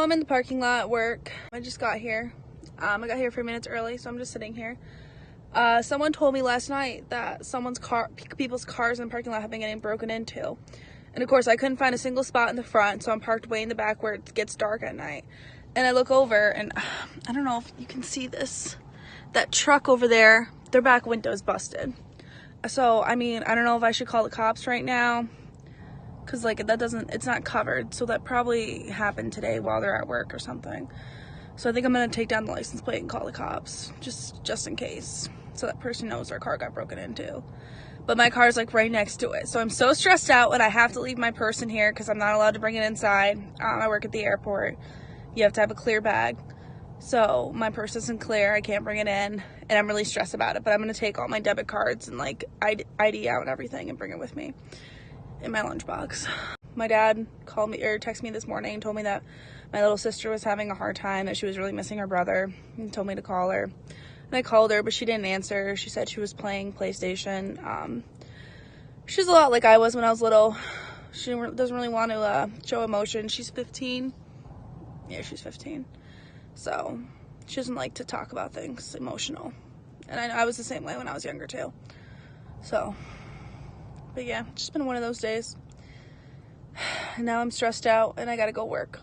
So I'm in the parking lot at work. I just got here. I got here a few minutes early, so I'm just sitting here. Someone told me last night that people's cars in the parking lot have been getting broken into. And of course, I couldn't find a single spot in the front, so I'm parked way in the back where it gets dark at night. And I look over, and I don't know if you can see this. That truck over there, their back window's busted. So, I mean, I don't know if I should call the cops right now. Because, like, it's not covered. So that probably happened today while they're at work or something. So I think I'm going to take down the license plate and call the cops. Just in case. So that person knows their car got broken into. But my car's, like, right next to it. So I'm so stressed out, and I have to leave my purse in here because I'm not allowed to bring it inside. I work at the airport. You have to have a clear bag. So my purse isn't clear. I can't bring it in. And I'm really stressed about it. But I'm going to take all my debit cards and, like, ID out and everything and bring it with me in my lunchbox. My dad called me or texted me this morning and told me that my little sister was having a hard time, that she was really missing her brother, and told me to call her. And I called her, but she didn't answer. She said she was playing PlayStation. She's a lot like I was when I was little. She doesn't really want to show emotion. She's 15. Yeah, she's 15. So she doesn't like to talk about things emotional. And I was the same way when I was younger too. So, but yeah, it's just been one of those days. And now I'm stressed out and I gotta go work.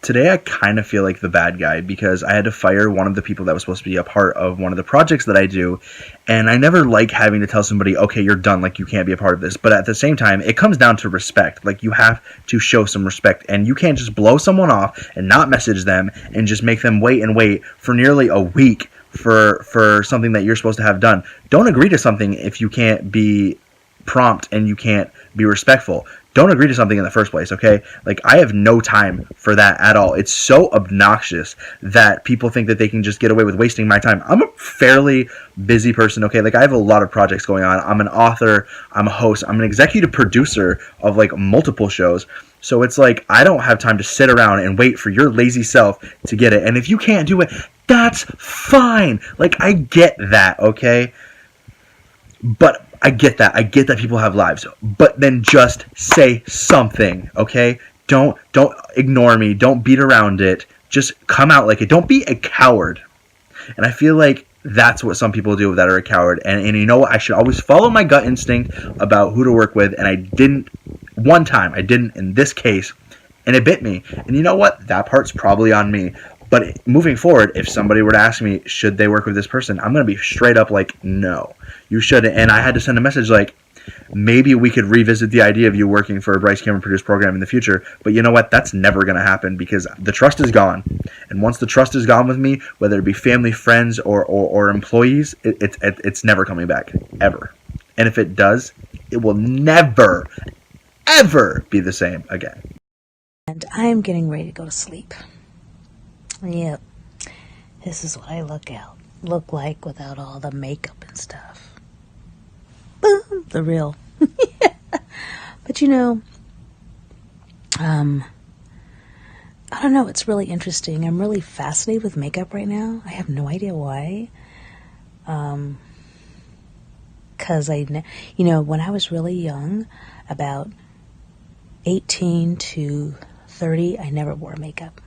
Today I kind of feel like the bad guy because I had to fire one of the people that was supposed to be a part of one of the projects that I do, and I never like having to tell somebody, okay, you're done, like you can't be a part of this. But at the same time, it comes down to respect. Like you have to show some respect, and you can't just blow someone off and not message them and just make them wait for nearly a week for something that you're supposed to have done. Don't agree to something if you can't be prompt and you can't be respectful. Don't agree to something in the first place, okay? Like, I have no time for that at all. It's so obnoxious that people think that they can just get away with wasting my time. I'm a fairly busy person, okay? Like, I have a lot of projects going on. I'm an author. I'm a host. I'm an executive producer of, like, multiple shows. So it's like, I don't have time to sit around and wait for your lazy self to get it. And if you can't do it, that's fine. Like, I get that, okay? But I get that. I get that people have lives. But then just say something, okay? Don't ignore me. Don't beat around it. Just come out like it. Don't be a coward. And I feel like that's what some people do that are a coward. And you know what? I should always follow my gut instinct about who to work with. And I didn't one time. I didn't in this case. And it bit me. And you know what? That part's probably on me. But moving forward, if somebody were to ask me, should they work with this person, I'm going to be straight up like, no, you shouldn't. And I had to send a message like, maybe we could revisit the idea of you working for a Bryce Cameron produced program in the future. But you know what? That's never going to happen because the trust is gone. And once the trust is gone with me, whether it be family, friends, or employees, it's never coming back, ever. And if it does, it will never, ever be the same again. And I am getting ready to go to sleep. Yep, this is what I look like without all the makeup and stuff. Boom, the real. But you know, I don't know, it's really interesting. I'm really fascinated with makeup right now. I have no idea why. Because when I was really young, about 18 to 30, I never wore makeup.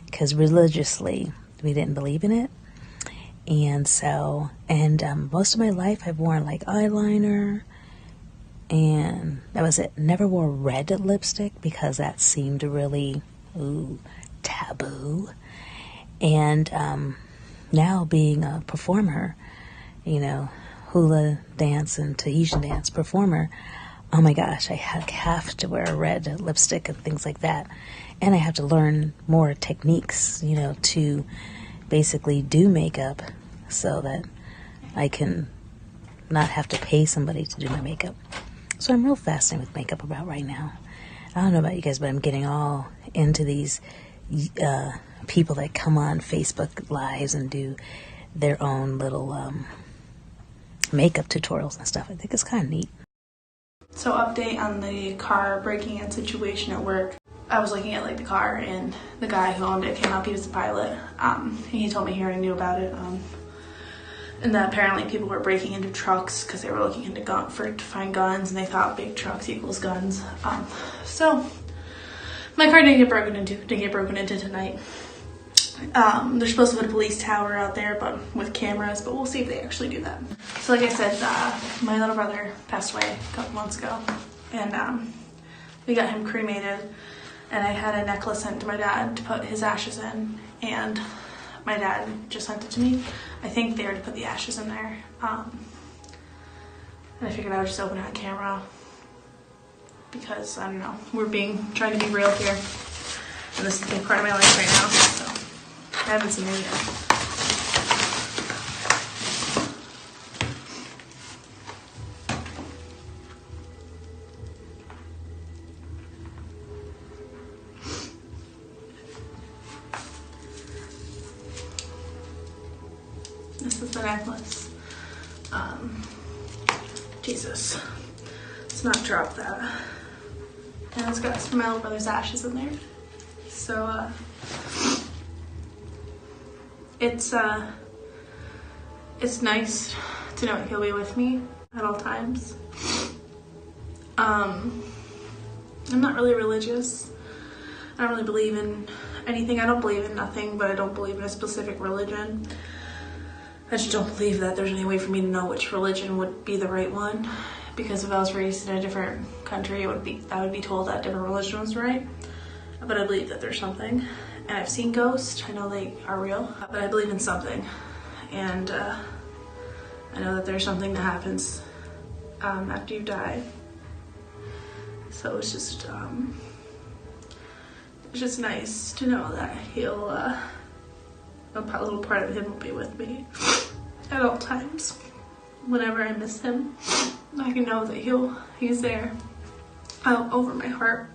Because religiously, we didn't believe in it. And so, most of my life I've worn like eyeliner, and that was it. Never wore red lipstick because that seemed really, taboo. And now being a performer, hula dance and Tahitian dance performer, oh my gosh, I have to wear a red lipstick and things like that. And I have to learn more techniques, to basically do makeup so that I can not have to pay somebody to do my makeup. So I'm real fascinated with makeup about right now. I don't know about you guys, but I'm getting all into these people that come on Facebook Lives and do their own little makeup tutorials and stuff. I think it's kind of neat. So update on the car breaking in situation at work. I was looking at the car, and the guy who owned it came up. He was the pilot. He told me he already knew about it. And that apparently people were breaking into trucks because they were looking into to find guns, and they thought big trucks equals guns. So My car didn't get broken into tonight. They're supposed to put a police tower out there, but with cameras, but we'll see if they actually do that. So like I said, my little brother passed away a couple months ago, and we got him cremated, and I had a necklace sent to my dad to put his ashes in, and my dad just sent it to me. I think they already put the ashes in there, and I figured I would just open it on camera, because, I don't know, we're trying to be real here, and this is a big part of my life right now, so. I haven't seen it yet. This is the necklace. Jesus. Let's not drop that. And it's got some of my little brother's ashes in there. So, it's nice to know he'll be with me at all times. I'm not really religious. I don't really believe in anything. I don't believe in nothing, but I don't believe in a specific religion. I just don't believe that there's any way for me to know which religion would be the right one. Because if I was raised in a different country, I would be told that different religion was right. But I believe that there's something. And I've seen ghosts. I know they are real. But I believe in something. And I know that there's something that happens after you die. So it's just nice to know that a little part of him will be with me at all times. Whenever I miss him, I can know that he's there over my heart.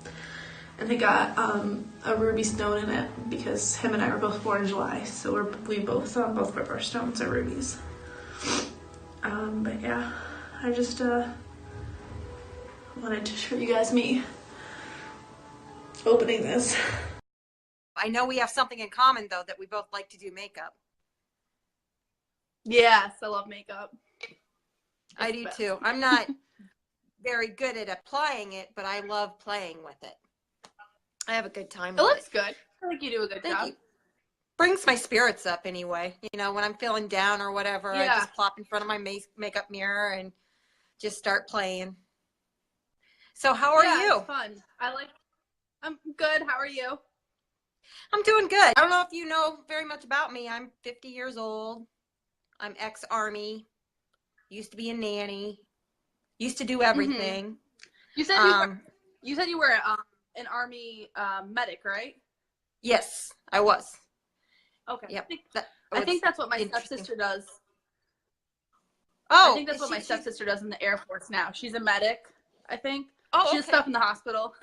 And they got a ruby stone in it because him and I were both born in July, so both of our birthstones are rubies. But yeah, I just wanted to show you guys me opening this. I know we have something in common though, that we both like to do makeup. Yes, I love makeup. I do too. I'm not very good at applying it, but I love playing with it. I have a good time. It looks good. I feel like you do a good job. Brings my spirits up anyway. You know, when I'm feeling down or whatever, I just plop in front of my makeup mirror and just start playing. So how are you? It's fun. I'm good. How are you? I'm doing good. I don't know if you know very much about me. I'm 50 years old. I'm ex-Army. Used to be a nanny. Used to do everything. You said you were an Army medic, right? Yes, I was. Okay. Yep. I think that's what my stepsister does. Oh, I think that's what my stepsister does in the Air Force now. She's a medic, I think. Oh, she does stuff in the hospital.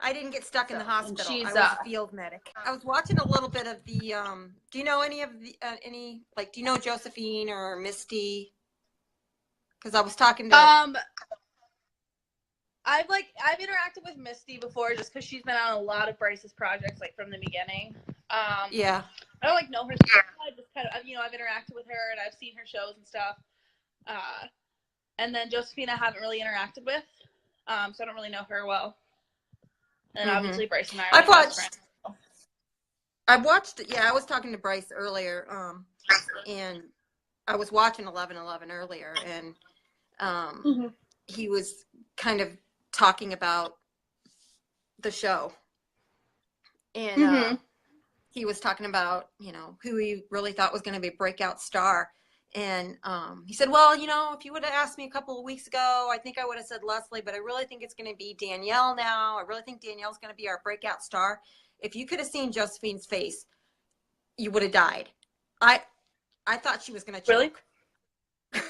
I didn't get stuck in the hospital. She's, I was a field medic. I was watching a little bit of the, do you know any of the, do you know Josephine or Miste? Because I was talking to... I've interacted with Miste before just because she's been on a lot of Bryce's projects, like, from the beginning. Yeah. I don't, know her. I just kind of, I've interacted with her, and I've seen her shows and stuff. And then Josephine I haven't really interacted with, so I don't really know her well. And obviously Bryce and I are best friends. I was talking to Bryce earlier, and I was watching 11/11 earlier, and he was kind of talking about the show. And he was talking about, who he really thought was going to be a breakout star. And he said, well, if you would have asked me a couple of weeks ago, I think I would have said Leslie, but I really think it's going to be Danielle now. I really think Danielle's going to be our breakout star. If you could have seen Josephine's face, you would have died. I thought she was going to choke. Really?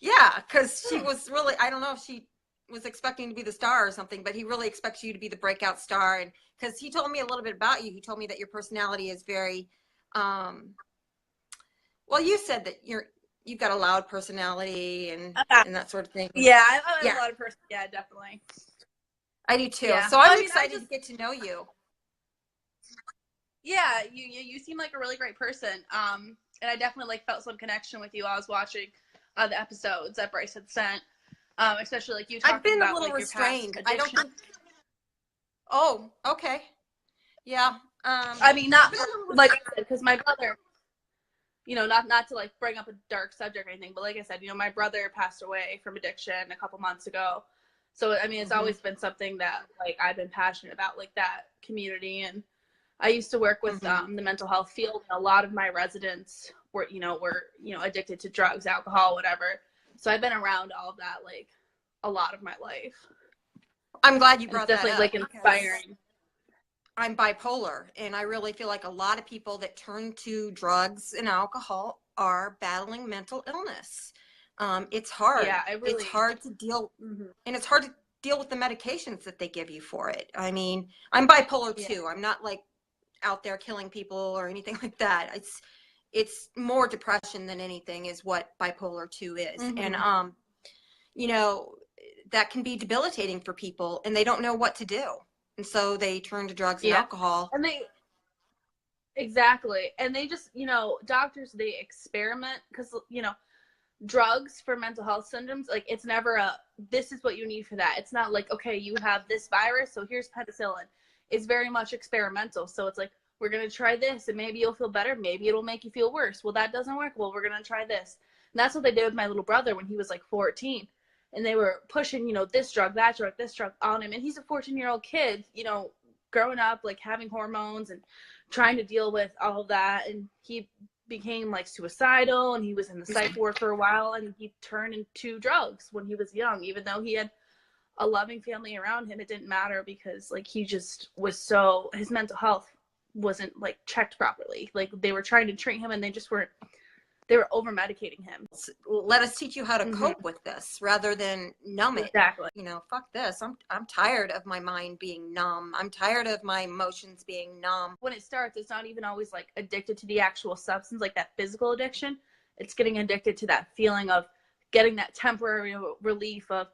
Yeah, because she was really, I don't know if she was expecting to be the star or something, but he really expects you to be the breakout star. And because he told me a little bit about you, he told me that your personality is very, well, you said that you've got a loud personality and that sort of thing. Yeah, I have a lot of yeah, definitely. I do too. Yeah. So I'm excited to get to know you. Yeah, you seem like a really great person. And I definitely felt some connection with you while I was watching the episodes that Bryce had sent. Especially you talking about a little restrained. I don't think Oh, okay. Yeah. I mean, not like I said, because my brother, not to like bring up a dark subject or anything, but like I said, my brother passed away from addiction a couple months ago. So, I mean, it's always been something that like I've been passionate about, like that community. And I used to work with the mental health field, and a lot of my residents were addicted to drugs, alcohol, whatever. So I've been around all of that like a lot of my life. I'm glad you brought that up. It's definitely like inspiring. I'm bipolar, and I really feel like a lot of people that turn to drugs and alcohol are battling mental illness. It's hard. Yeah, it's hard to deal, and it's hard to deal with the medications that they give you for it. I mean, I'm bipolar too. I'm not like out there killing people or anything like that. It's more depression than anything is what bipolar 2 is. And that can be debilitating for people, and they don't know what to do. And so they turn to drugs and alcohol. And exactly. And they just, doctors, they experiment because, drugs for mental health symptoms, like it's never this is what you need for that. It's not like, okay, you have this virus, so here's penicillin. It's very much experimental. So it's like, we're going to try this and maybe you'll feel better. Maybe it'll make you feel worse. Well, that doesn't work. Well, we're going to try this. And that's what they did with my little brother when he was like 14. And they were pushing, this drug, that drug, this drug on him. And he's a 14-year-old kid, growing up, like having hormones and trying to deal with all of that. And he became like suicidal, and he was in the psych ward for a while, and he turned into drugs when he was young. Even though he had a loving family around him, it didn't matter because like he just was his mental health wasn't like checked properly. Like they were trying to treat him, and they were over medicating him. Let us teach you how to cope with this rather than numb it. Exactly. Fuck this. I'm tired of my mind being numb. I'm tired of my emotions being numb. When it starts, it's not even always like addicted to the actual substance, like that physical addiction. It's getting addicted to that feeling of getting that temporary relief of,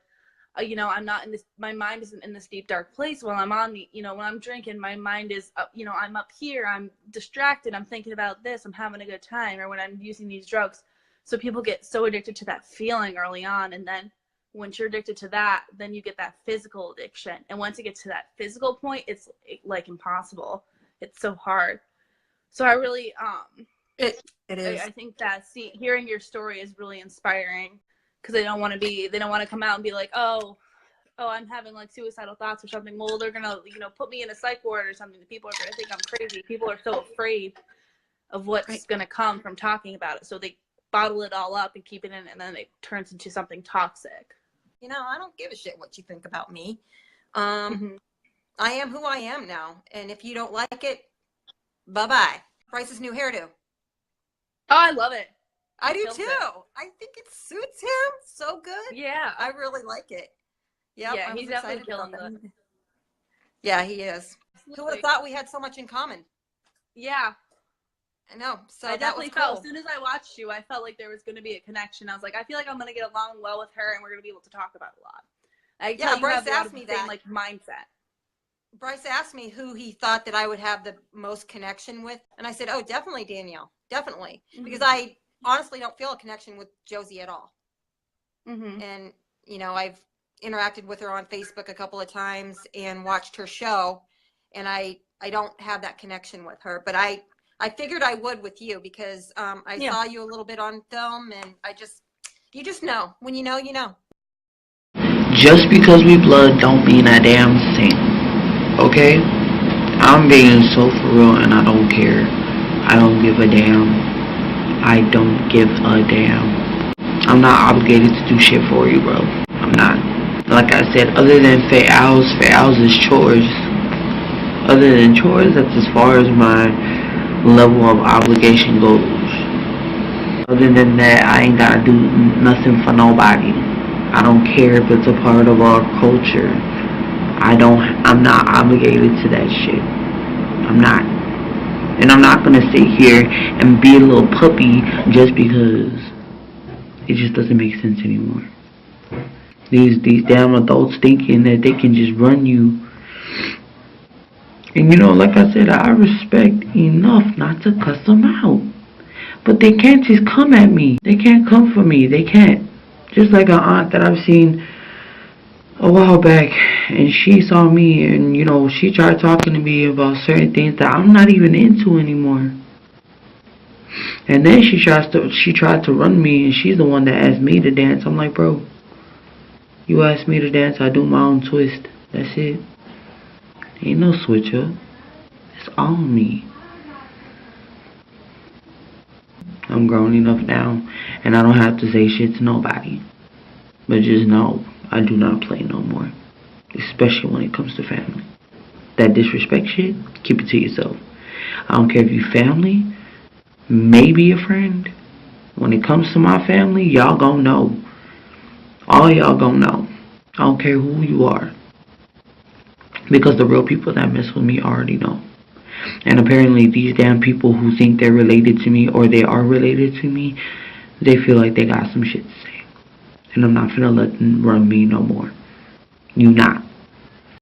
I'm not in this, my mind isn't in this deep dark place while I'm on the, when I'm drinking, my mind is up, I'm up here, I'm distracted, I'm thinking about this, I'm having a good time, or when I'm using these drugs. So people get so addicted to that feeling early on, and then once you're addicted to that, then you get that physical addiction. And once it gets to that physical point, it's like impossible. It's so hard. So I really, it is. I think that hearing your story is really inspiring. Because they don't want to come out and be like, oh, I'm having like suicidal thoughts or something. Well, they're going to, put me in a psych ward or something. People are going to think I'm crazy. People are so afraid of what's going to come from talking about it. So they bottle it all up and keep it in, and then it turns into something toxic. I don't give a shit what you think about me. I am who I am now. And if you don't like it, bye-bye. Bryce's new hairdo. Oh, I love it. I do too. I think it suits him so good. Yeah. I really like it. Yep, yeah, he's definitely killing it. Yeah, he is. Who would have thought we had so much in common? Yeah. I know. So I definitely felt, as soon as I watched you, I felt like there was going to be a connection. I was like, I feel like I'm going to get along well with her, and we're going to be able to talk about a lot. Bryce asked me that. Like mindset. Bryce asked me who he thought that I would have the most connection with, and I said, oh, definitely Danielle. Definitely. Because I honestly don't feel a connection with Josie at all. And I've interacted with her on Facebook a couple of times and watched her show, and I don't have that connection with her, but I figured I would with you because I saw you a little bit on film, and you just know. When you know, you know. Just because we blood don't mean a damn thing, okay? I'm being so for real, and I don't care. I don't give a damn. I don't give a damn. I'm not obligated to do shit for you, bro. I'm not. Like I said, other than fat owls is chores. Other than chores, that's as far as my level of obligation goes. Other than that, I ain't gotta do nothing for nobody. I don't care if it's a part of our culture. I'm not obligated to that shit. I'm not. And I'm not gonna sit here and be a little puppy just because it just doesn't make sense anymore. These damn adults thinking that they can just run you. And like I said, I respect enough not to cuss them out. But they can't just come at me. They can't come for me. They can't. Just like an aunt that I've seen a while back, and she saw me, and you know, she tried talking to me about certain things that I'm not even into anymore. And then she tried to run me, and she's the one that asked me to dance. I'm like, bro, you asked me to dance, I do my own twist. That's it. Ain't no switch up. It's on me. I'm grown enough now, and I don't have to say shit to nobody. But just know, I do not play no more. Especially when it comes to family. That disrespect shit, keep it to yourself. I don't care if you family, maybe a friend. When it comes to my family, y'all gon' know. All y'all gon' know. I don't care who you are. Because the real people that mess with me already know. And apparently these damn people who think they're related to me or they are related to me, they feel like they got some shit to say. And I'm not finna let them run me no more. You not.